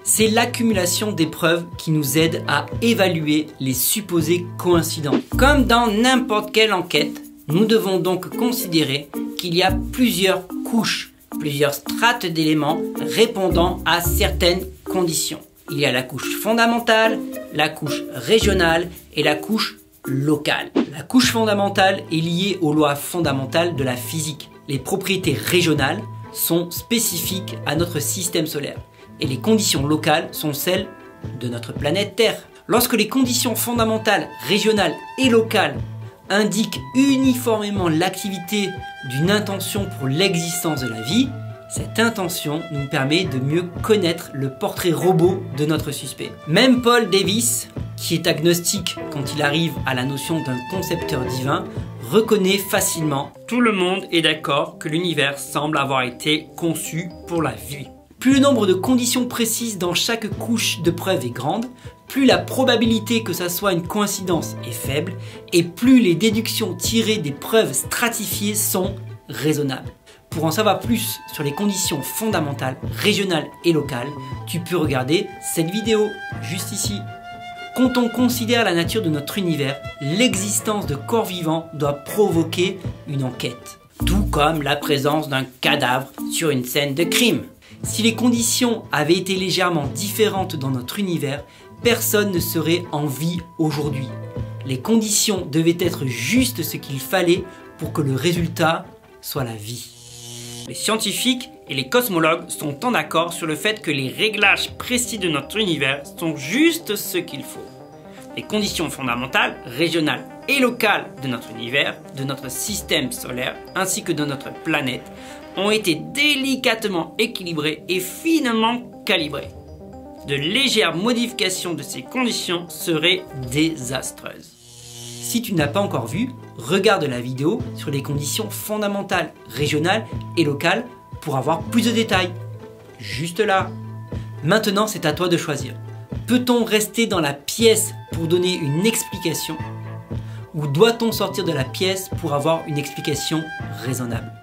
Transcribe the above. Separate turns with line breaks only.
C'est l'accumulation des preuves qui nous aide à évaluer les supposés coïncidents. Comme dans n'importe quelle enquête, nous devons donc considérer qu'il y a plusieurs couches, plusieurs strates d'éléments répondant à certaines conditions. Il y a la couche fondamentale, la couche régionale et la couche locale. La couche fondamentale est liée aux lois fondamentales de la physique. Les propriétés régionales sont spécifiques à notre système solaire et les conditions locales sont celles de notre planète Terre. Lorsque les conditions fondamentales, régionales et locales indiquent uniformément l'activité d'une intention pour l'existence de la vie, cette intention nous permet de mieux connaître le portrait robot de notre suspect. Même Paul Davies, qui est agnostique quand il arrive à la notion d'un concepteur divin, reconnaît facilement « Tout le monde est d'accord que l'univers semble avoir été conçu pour la vie ». Plus le nombre de conditions précises dans chaque couche de preuve est grande, plus la probabilité que ça soit une coïncidence est faible et plus les déductions tirées des preuves stratifiées sont raisonnables. Pour en savoir plus sur les conditions fondamentales, régionales et locales, tu peux regarder cette vidéo juste ici. Quand on considère la nature de notre univers, l'existence de corps vivants doit provoquer une enquête. Tout comme la présence d'un cadavre sur une scène de crime. Si les conditions avaient été légèrement différentes dans notre univers, personne ne serait en vie aujourd'hui. Les conditions devaient être juste ce qu'il fallait pour que le résultat soit la vie. Les scientifiques et les cosmologues sont en accord sur le fait que les réglages précis de notre univers sont juste ce qu'il faut. Les conditions fondamentales, régionales et locales de notre univers, de notre système solaire ainsi que de notre planète ont été délicatement équilibrées et finement calibrées. De légères modifications de ces conditions seraient désastreuses. Si tu n'as pas encore vu, regarde la vidéo sur les conditions fondamentales, régionales et locales pour avoir plus de détails. Juste là. Maintenant, c'est à toi de choisir. Peut-on rester dans la pièce pour donner une explication ou doit-on sortir de la pièce pour avoir une explication raisonnable ?